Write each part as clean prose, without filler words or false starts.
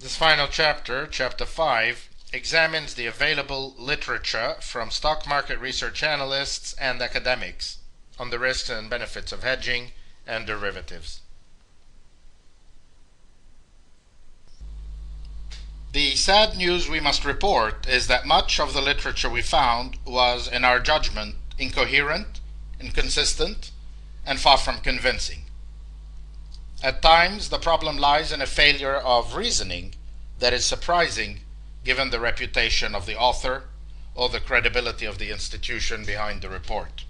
This final chapter, Chapter 5, examines the available literature from stock market research analysts and academics on the risks and benefits of hedging and derivatives. The sad news we must report is that much of the literature we found was, in our judgment, incoherent, inconsistent, and far from convincing. At times, the problem lies in a failure of reasoning that is surprising given the reputation of the author or the credibility of the institution behind the report.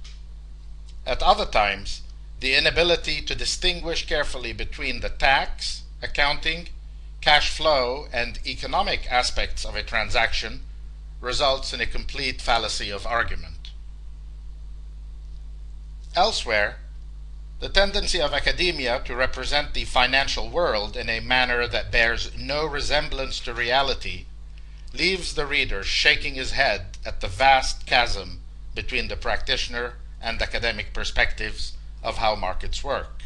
At other times, the inability to distinguish carefully between the tax, accounting, cash flow, and economic aspects of a transaction results in a complete fallacy of argument. Elsewhere, the tendency of academia to represent the financial world in a manner that bears no resemblance to reality leaves the reader shaking his head at the vast chasm between the practitioner and academic perspectives of how markets work.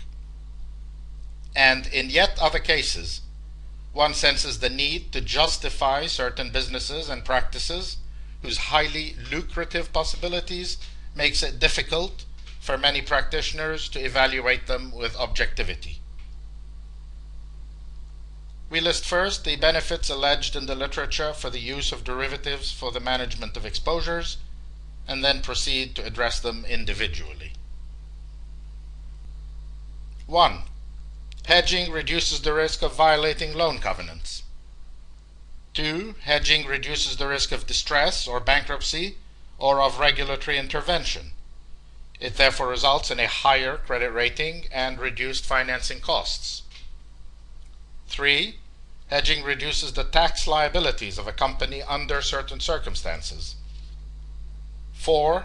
And in yet other cases, one senses the need to justify certain businesses and practices whose highly lucrative possibilities makes it difficult for many practitioners to evaluate them with objectivity. We list first the benefits alleged in the literature for the use of derivatives for the management of exposures, and then proceed to address them individually. 1. Hedging reduces the risk of violating loan covenants. 2. Hedging reduces the risk of distress or bankruptcy or of regulatory intervention. It therefore results in a higher credit rating and reduced financing costs. 3. Hedging reduces the tax liabilities of a company under certain circumstances. 4.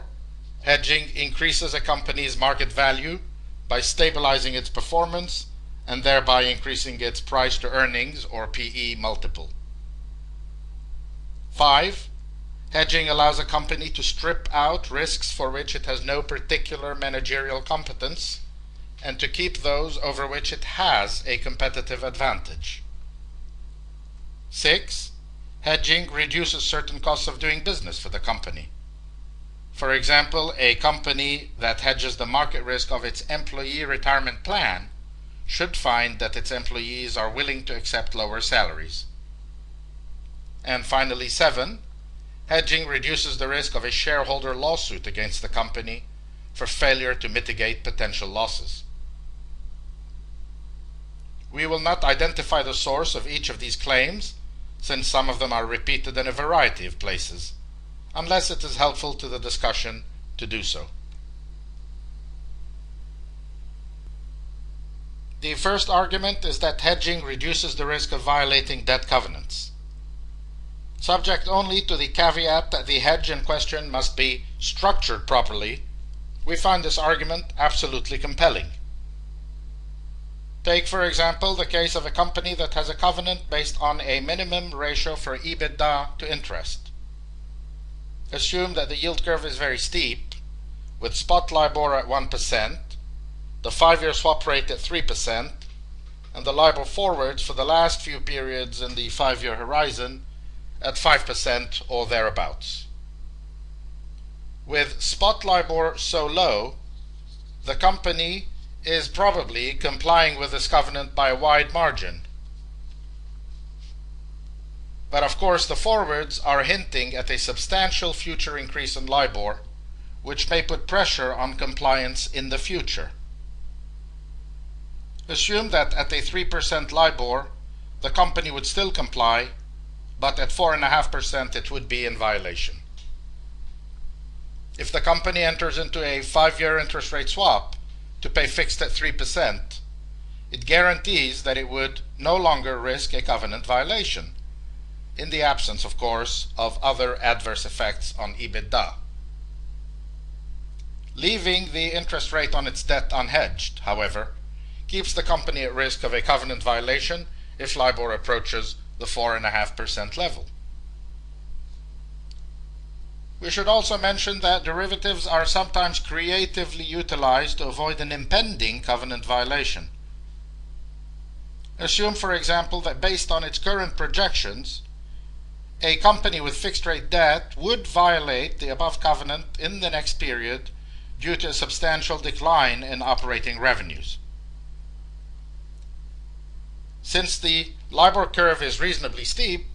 Hedging increases a company's market value by stabilizing its performance and thereby increasing its price to earnings or PE multiple. 5. Hedging allows a company to strip out risks for which it has no particular managerial competence and to keep those over which it has a competitive advantage. 6. Hedging reduces certain costs of doing business for the company. For example, a company that hedges the market risk of its employee retirement plan should find that its employees are willing to accept lower salaries. And finally, 7. Hedging reduces the risk of a shareholder lawsuit against the company for failure to mitigate potential losses. We will not identify the source of each of these claims, since some of them are repeated in a variety of places, unless it is helpful to the discussion to do so. The first argument is that hedging reduces the risk of violating debt covenants. Subject only to the caveat that the hedge in question must be structured properly, we find this argument absolutely compelling. Take, for example, the case of a company that has a covenant based on a minimum ratio for EBITDA to interest. Assume that the yield curve is very steep, with spot LIBOR at 1%, the 5-year swap rate at 3%, and the LIBOR forwards for the last few periods in the 5-year horizon at 5% or thereabouts. With spot LIBOR so low, the company is probably complying with this covenant by a wide margin. But of course the forwards are hinting at a substantial future increase in LIBOR, which may put pressure on compliance in the future. Assume that at a 3% LIBOR, the company would still comply, but at 4.5% it would be in violation. If the company enters into a 5-year interest rate swap to pay fixed at 3%, it guarantees that it would no longer risk a covenant violation, in the absence, of course, of other adverse effects on EBITDA. Leaving the interest rate on its debt unhedged, however, keeps the company at risk of a covenant violation if LIBOR approaches the 4.5% level. We should also mention that derivatives are sometimes creatively utilized to avoid an impending covenant violation. Assume, for example, that based on its current projections, a company with fixed rate debt would violate the above covenant in the next period due to a substantial decline in operating revenues. Since the LIBOR curve is reasonably steep,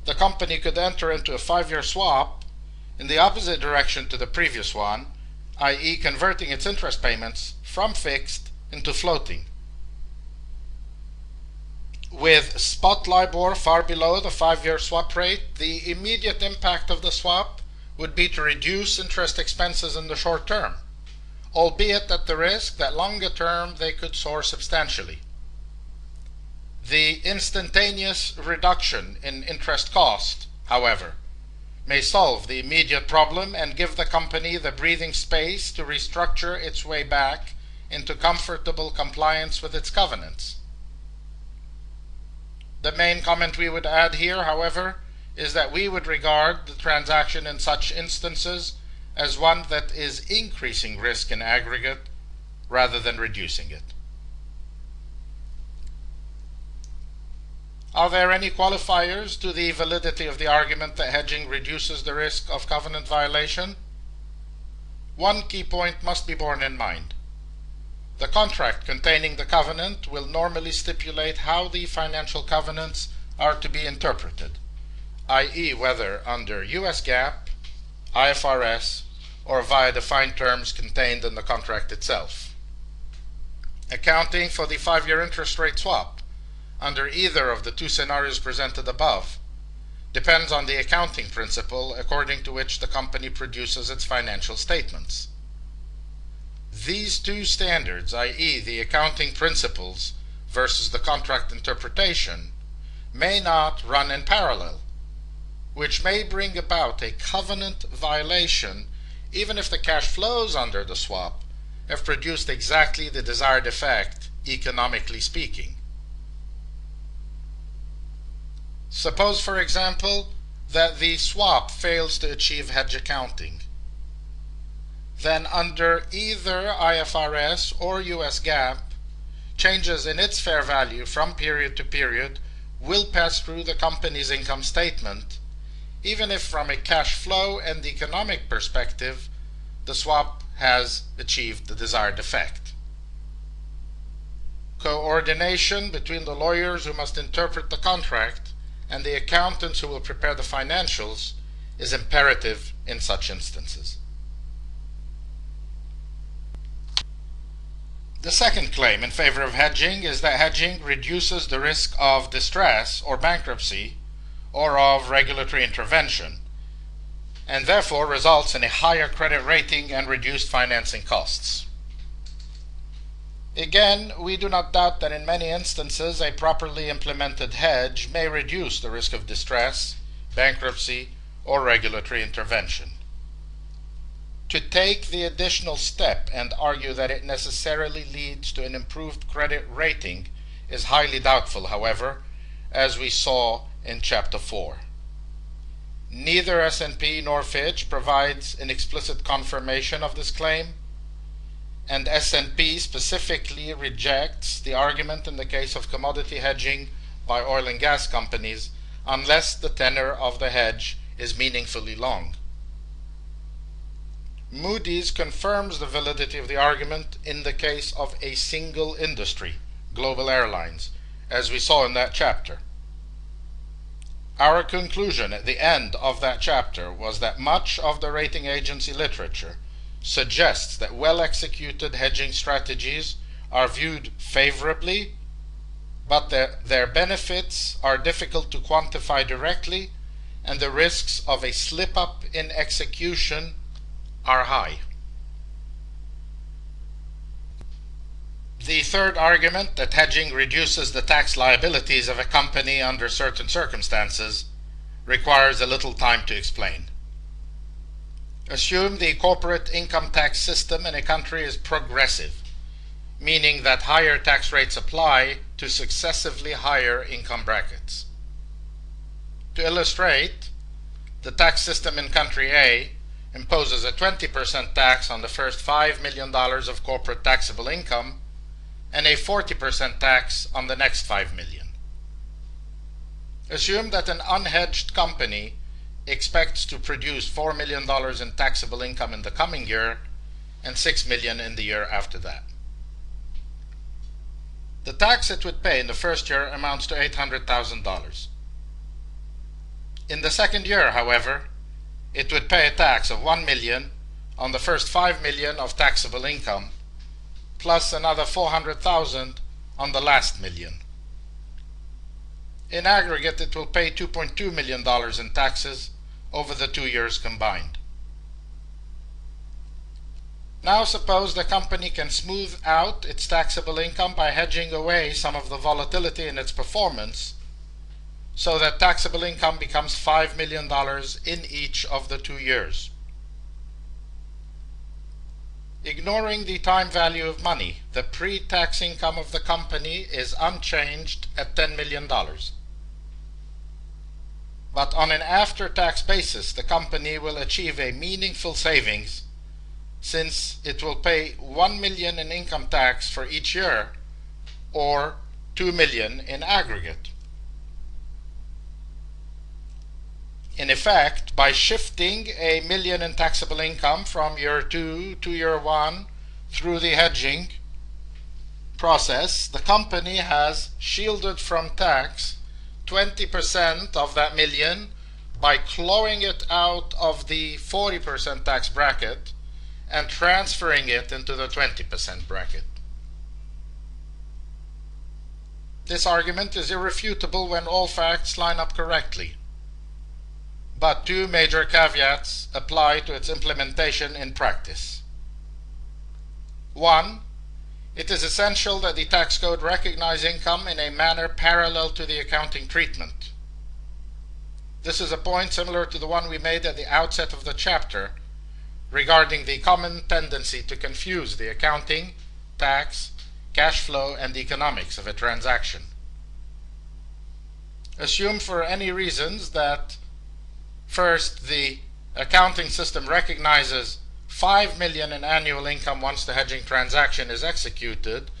the company could enter into a 5-year swap in the opposite direction to the previous one, i.e. converting its interest payments from fixed into floating. With spot LIBOR far below the 5-year swap rate, the immediate impact of the swap would be to reduce interest expenses in the short term, albeit at the risk that longer term they could soar substantially. The instantaneous reduction in interest cost, however, may solve the immediate problem and give the company the breathing space to restructure its way back into comfortable compliance with its covenants. The main comment we would add here, however, is that we would regard the transaction in such instances as one that is increasing risk in aggregate rather than reducing it. Are there any qualifiers to the validity of the argument that hedging reduces the risk of covenant violation? One key point must be borne in mind. The contract containing the covenant will normally stipulate how the financial covenants are to be interpreted, i.e. whether under US GAAP, IFRS, or via defined terms contained in the contract itself. Accounting for the 5-year interest rate swap under either of the two scenarios presented above depends on the accounting principle according to which the company produces its financial statements. These two standards, i.e. the accounting principles versus the contract interpretation, may not run in parallel, which may bring about a covenant violation even if the cash flows under the swap have produced exactly the desired effect, economically speaking. Suppose, for example, that the swap fails to achieve hedge accounting. Then under either IFRS or US GAAP, changes in its fair value from period to period will pass through the company's income statement, even if from a cash flow and economic perspective, the swap has achieved the desired effect. Coordination between the lawyers who must interpret the contract and the accountants who will prepare the financials is imperative in such instances. The second claim in favor of hedging is that hedging reduces the risk of distress or bankruptcy or of regulatory intervention, and therefore results in a higher credit rating and reduced financing costs. Again, we do not doubt that in many instances a properly implemented hedge may reduce the risk of distress, bankruptcy, or regulatory intervention. To take the additional step and argue that it necessarily leads to an improved credit rating is highly doubtful, however, as we saw in Chapter 4. Neither S&P nor Fitch provides an explicit confirmation of this claim, and S&P specifically rejects the argument in the case of commodity hedging by oil and gas companies unless the tenor of the hedge is meaningfully long. Moody's confirms the validity of the argument in the case of a single industry, global airlines, as we saw in that chapter. Our conclusion at the end of that chapter was that much of the rating agency literature suggests that well-executed hedging strategies are viewed favorably, but their benefits are difficult to quantify directly, and the risks of a slip-up in execution are high. The third argument, that hedging reduces the tax liabilities of a company under certain circumstances, requires a little time to explain. Assume the corporate income tax system in a country is progressive, meaning that higher tax rates apply to successively higher income brackets. To illustrate, the tax system in country A imposes a 20% tax on the first $5 million of corporate taxable income and a 40% tax on the next 5 million. Assume that an unhedged company expects to produce $4 million in taxable income in the coming year and $6 million in the year after that. The tax it would pay in the first year amounts to $800,000. In the second year, however, it would pay a tax of $1 million on the first $5 million of taxable income, plus another $400,000 on the last million. In aggregate, it will pay $2.2 million in taxes over the 2 years combined. Now suppose the company can smooth out its taxable income by hedging away some of the volatility in its performance, so that taxable income becomes $5 million in each of the 2 years. Ignoring the time value of money, the pre-tax income of the company is unchanged at $10 million. But on an after-tax basis, the company will achieve a meaningful savings, since it will pay $1 million in income tax for each year, or $2 million in aggregate. In effect, by shifting $1 million in taxable income from year 2 to year 1 through the hedging process, the company has shielded from tax 20% of that million by clawing it out of the 40% tax bracket and transferring it into the 20% bracket. This argument is irrefutable when all facts line up correctly. But 2 major caveats apply to its implementation in practice. 1. It is essential that the tax code recognize income in a manner parallel to the accounting treatment. This is a point similar to the one we made at the outset of the chapter regarding the common tendency to confuse the accounting, tax, cash flow, and economics of a transaction. Assume for any reasons that first, the accounting system recognizes $5 million in annual income once the hedging transaction is executed,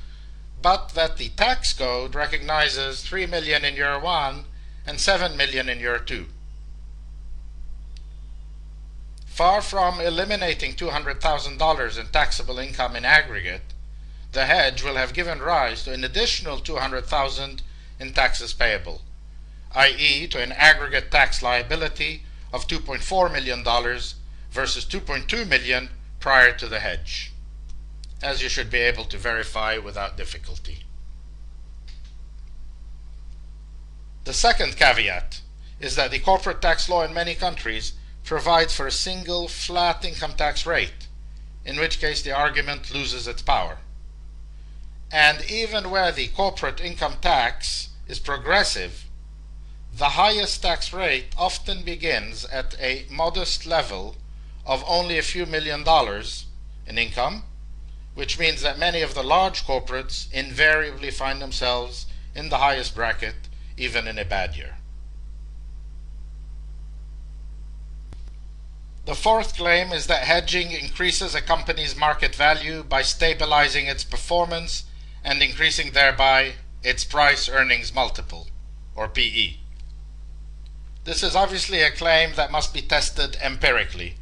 but that the tax code recognizes $3 million in year 1 and $7 million in year 2. Far from eliminating $200,000 in taxable income in aggregate, the hedge will have given rise to an additional $200,000 in taxes payable, i.e. to an aggregate tax liability of $2.4 million versus $2.2 million prior to the hedge, as you should be able to verify without difficulty. The second caveat is that the corporate tax law in many countries provides for a single flat income tax rate, in which case the argument loses its power. And even where the corporate income tax is progressive, the highest tax rate often begins at a modest level of only a few $1,000,000 in income, which means that many of the large corporates invariably find themselves in the highest bracket, even in a bad year. The fourth claim is that hedging increases a company's market value by stabilizing its performance and increasing thereby its price-earnings multiple, or PE. This is obviously a claim that must be tested empirically,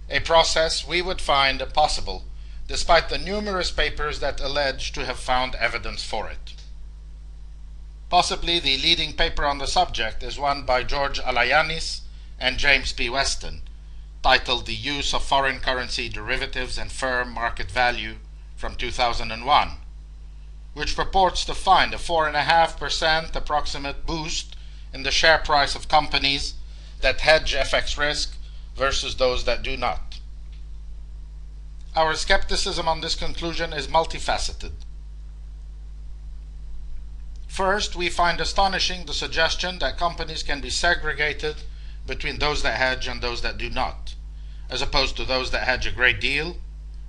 a process we would find impossible despite the numerous papers that allege to have found evidence for it. Possibly the leading paper on the subject is one by George Alayanis and James P. Weston, titled The Use of Foreign Currency Derivatives and Firm Market Value from 2001, which purports to find a 4.5% approximate boost in the share price of companies that hedge FX risk versus those that do not. Our skepticism on this conclusion is multifaceted. First, we find astonishing the suggestion that companies can be segregated between those that hedge and those that do not, as opposed to those that hedge a great deal,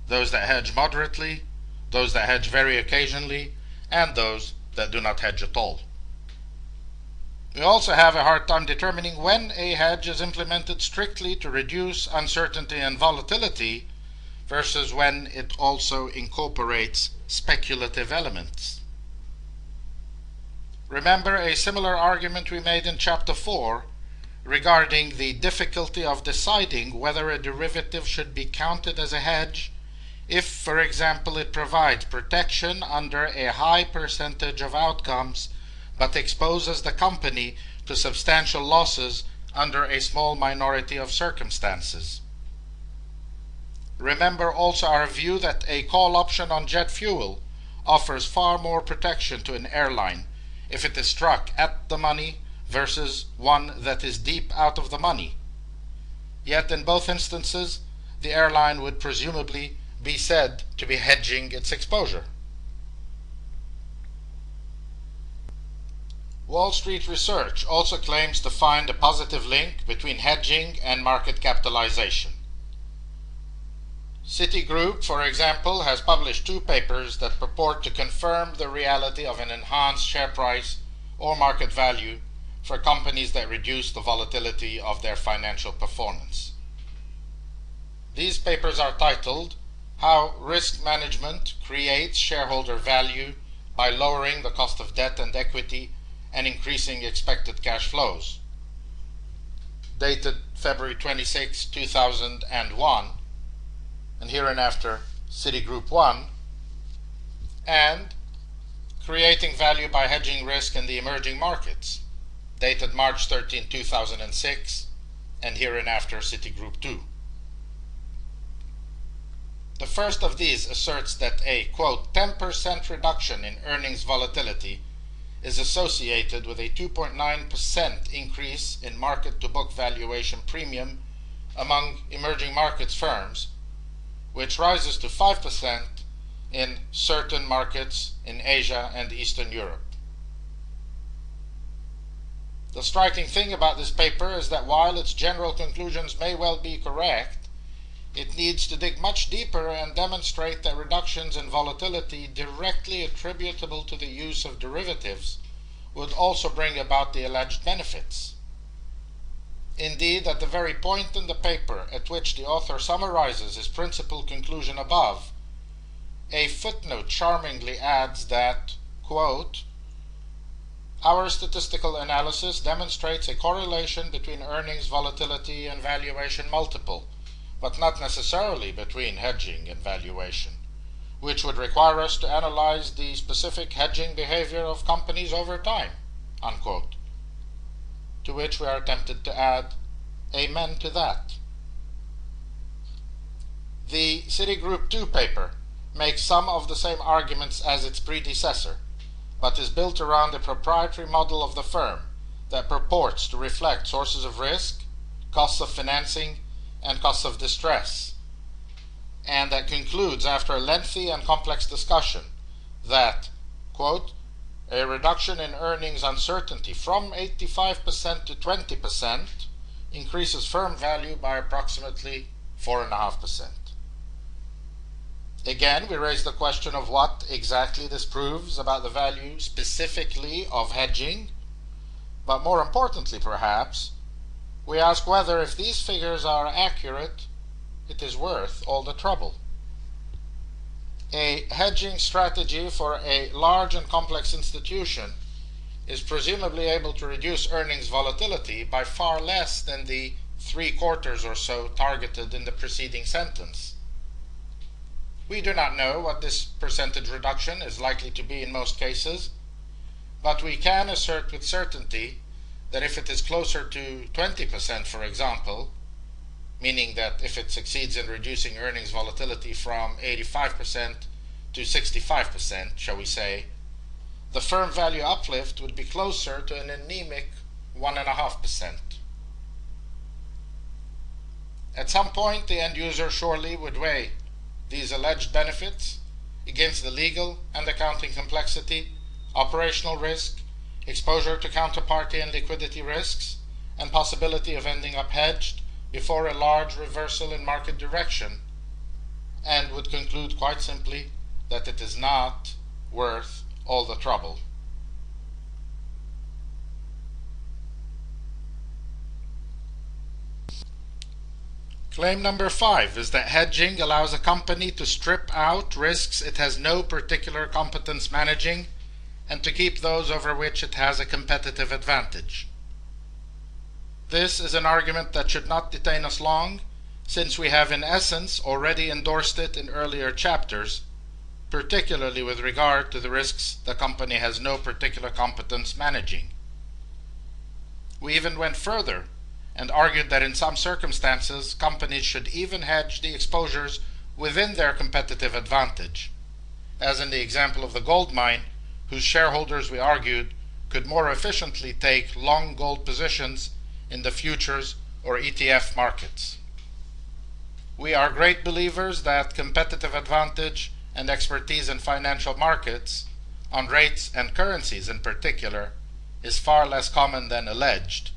those that hedge moderately, those that hedge very occasionally, and those that do not hedge at all. We also have a hard time determining when a hedge is implemented strictly to reduce uncertainty and volatility versus when it also incorporates speculative elements. Remember a similar argument we made in Chapter 4 regarding the difficulty of deciding whether a derivative should be counted as a hedge if, for example, it provides protection under a high percentage of outcomes but exposes the company to substantial losses under a small minority of circumstances. Remember also our view that a call option on jet fuel offers far more protection to an airline if it is struck at the money versus one that is deep out of the money. Yet in both instances, the airline would presumably be said to be hedging its exposure. Wall Street research also claims to find a positive link between hedging and market capitalization. Citigroup, for example, has published 2 papers that purport to confirm the reality of an enhanced share price or market value for companies that reduce the volatility of their financial performance. These papers are titled, "How Risk Management Creates Shareholder Value by Lowering the Cost of Debt and Equity and Increasing Expected Cash Flows," dated February 26, 2001, and hereinafter Citigroup 1, and "Creating Value by Hedging Risk in the Emerging Markets," dated March 13, 2006, and hereinafter Citigroup 2. The first of these asserts that a, quote, 10% reduction in earnings volatility is associated with a 2.9% increase in market-to-book valuation premium among emerging markets firms, which rises to 5% in certain markets in Asia and Eastern Europe. The striking thing about this paper is that while its general conclusions may well be correct, it needs to dig much deeper and demonstrate that reductions in volatility directly attributable to the use of derivatives would also bring about the alleged benefits. Indeed, at the very point in the paper at which the author summarizes his principal conclusion above, a footnote charmingly adds that, quote, "Our statistical analysis demonstrates a correlation between earnings volatility and valuation multiple, but not necessarily between hedging and valuation, which would require us to analyze the specific hedging behavior of companies over time," unquote. To which we are tempted to add, amen to that. The Citigroup 2 paper makes some of the same arguments as its predecessor, but is built around a proprietary model of the firm that purports to reflect sources of risk, costs of financing, and costs of distress, and that concludes after a lengthy and complex discussion that, quote, "A reduction in earnings uncertainty from 85% to 20% increases firm value by approximately 4.5%. Again, we raise the question of what exactly this proves about the value specifically of hedging, but more importantly perhaps, we ask whether if these figures are accurate, it is worth all the trouble. A hedging strategy for a large and complex institution is presumably able to reduce earnings volatility by far less than the 3/4 or so targeted in the preceding sentence. We do not know what this percentage reduction is likely to be in most cases, but we can assert with certainty that if it is closer to 20%, for example, meaning that if it succeeds in reducing earnings volatility from 85% to 65%, shall we say, the firm value uplift would be closer to an anemic 1.5%. At some point, the end user surely would weigh these alleged benefits against the legal and accounting complexity, operational risk, exposure to counterparty and liquidity risks, and possibility of ending up hedged before a large reversal in market direction, and would conclude quite simply that it is not worth all the trouble. Claim number 5 is that hedging allows a company to strip out risks it has no particular competence managing and to keep those over which it has a competitive advantage. This is an argument that should not detain us long, since we have in essence already endorsed it in earlier chapters, particularly with regard to the risks the company has no particular competence managing. We even went further and argued that in some circumstances companies should even hedge the exposures within their competitive advantage, as in the example of the gold mine, whose shareholders, we argued, could more efficiently take long gold positions in the futures or ETF markets. We are great believers that competitive advantage and expertise in financial markets, on rates and currencies in particular, is far less common than alleged,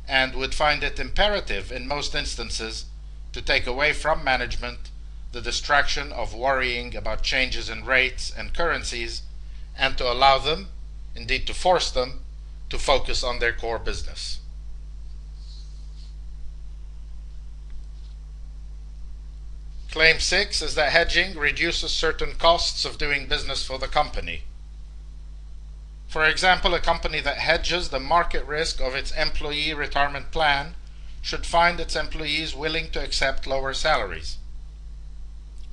and would find it imperative in most instances to take away from management the distraction of worrying about changes in rates and currencies, and to allow them, indeed to force them, to focus on their core business. Claim 6 is that hedging reduces certain costs of doing business for the company. For example, a company that hedges the market risk of its employee retirement plan should find its employees willing to accept lower salaries.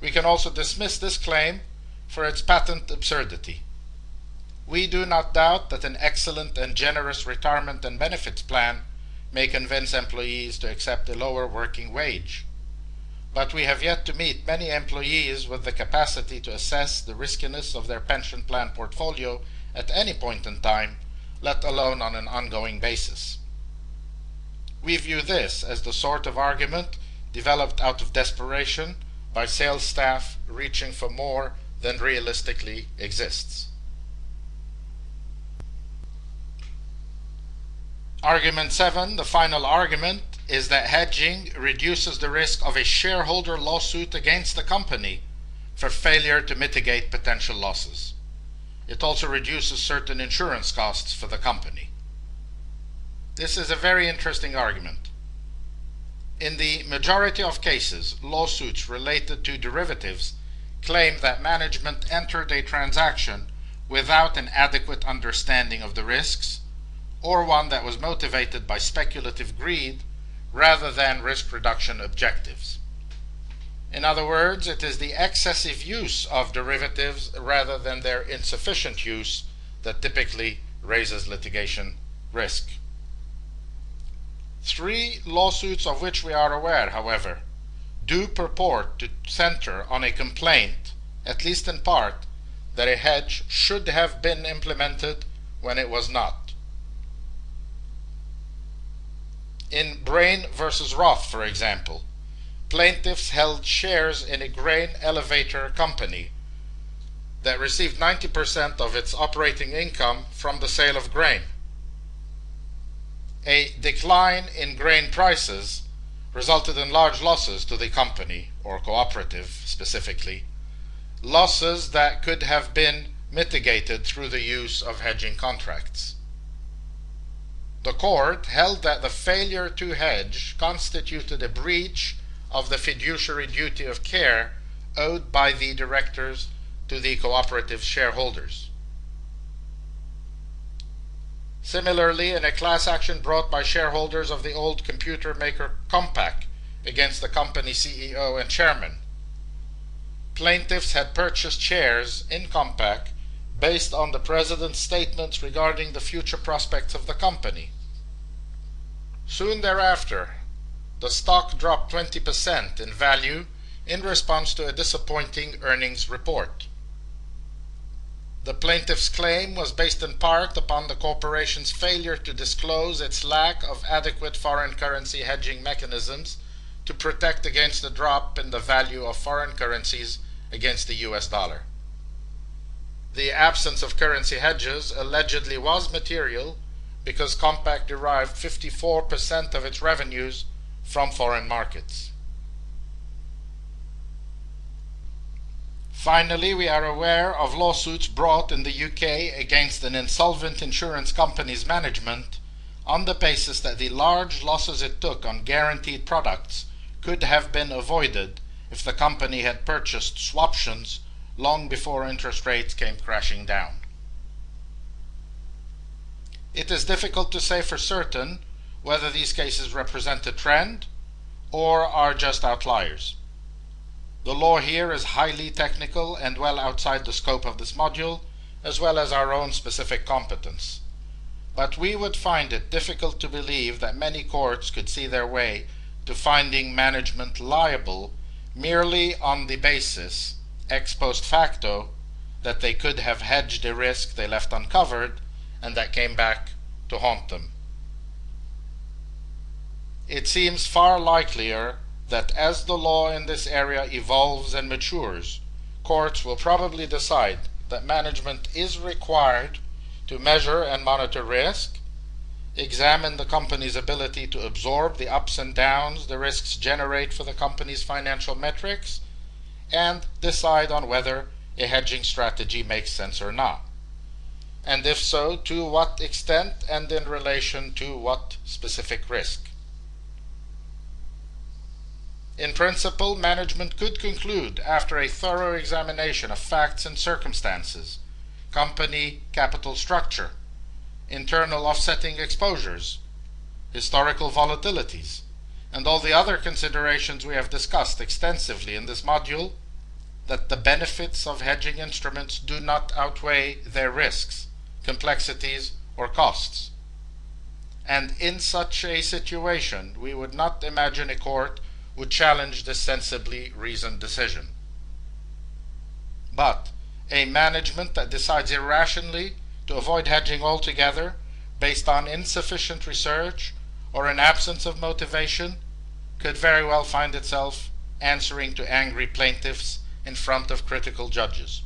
We can also dismiss this claim for its patent absurdity. We do not doubt that an excellent and generous retirement and benefits plan may convince employees to accept a lower working wage. But we have yet to meet many employees with the capacity to assess the riskiness of their pension plan portfolio at any point in time, let alone on an ongoing basis. We view this as the sort of argument developed out of desperation by sales staff reaching for more than realistically exists. Argument 7, the final argument, is that hedging reduces the risk of a shareholder lawsuit against the company for failure to mitigate potential losses. It also reduces certain insurance costs for the company. This is a very interesting argument. In the majority of cases, lawsuits related to derivatives claim that management entered a transaction without an adequate understanding of the risks, or one that was motivated by speculative greed rather than risk reduction objectives. In other words, it is the excessive use of derivatives rather than their insufficient use that typically raises litigation risk. 3 lawsuits of which we are aware, however, do purport to center on a complaint, at least in part, that a hedge should have been implemented when it was not. In Brain versus Roth, for example, plaintiffs held shares in a grain elevator company that received 90% of its operating income from the sale of grain. A decline in grain prices resulted in large losses to the company, or cooperative specifically, losses that could have been mitigated through the use of hedging contracts. The court held that the failure to hedge constituted a breach of the fiduciary duty of care owed by the directors to the cooperative shareholders. Similarly, in a class action brought by shareholders of the old computer maker Compaq against the company CEO and chairman, plaintiffs had purchased shares in Compaq based on the president's statements regarding the future prospects of the company. Soon thereafter, the stock dropped 20% in value in response to a disappointing earnings report. The plaintiff's claim was based in part upon the corporation's failure to disclose its lack of adequate foreign currency hedging mechanisms to protect against the drop in the value of foreign currencies against the US dollar. The absence of currency hedges allegedly was material because Compaq derived 54% of its revenues from foreign markets. Finally, we are aware of lawsuits brought in the UK against an insolvent insurance company's management on the basis that the large losses it took on guaranteed products could have been avoided if the company had purchased swaptions long before interest rates came crashing down. It is difficult to say for certain whether these cases represent a trend or are just outliers. The law here is highly technical and well outside the scope of this module, as well as our own specific competence. But we would find it difficult to believe that many courts could see their way to finding management liable merely on the basis, ex post facto, that they could have hedged a risk they left uncovered and that came back to haunt them. It seems far likelier that as the law in this area evolves and matures, courts will probably decide that management is required to measure and monitor risk, examine the company's ability to absorb the ups and downs the risks generate for the company's financial metrics, and decide on whether a hedging strategy makes sense or not. And if so, to what extent and in relation to what specific risk. In principle, management could conclude, after a thorough examination of facts and circumstances, company capital structure, internal offsetting exposures, historical volatilities, and all the other considerations we have discussed extensively in this module, that the benefits of hedging instruments do not outweigh their risks, complexities, or costs. And in such a situation, we would not imagine a court would challenge this sensibly reasoned decision. But a management that decides irrationally to avoid hedging altogether based on insufficient research or an absence of motivation could very well find itself answering to angry plaintiffs in front of critical judges.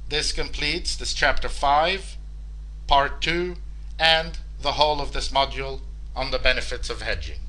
This completes this Chapter 5, Part 2, and the whole of this module on the benefits of hedging.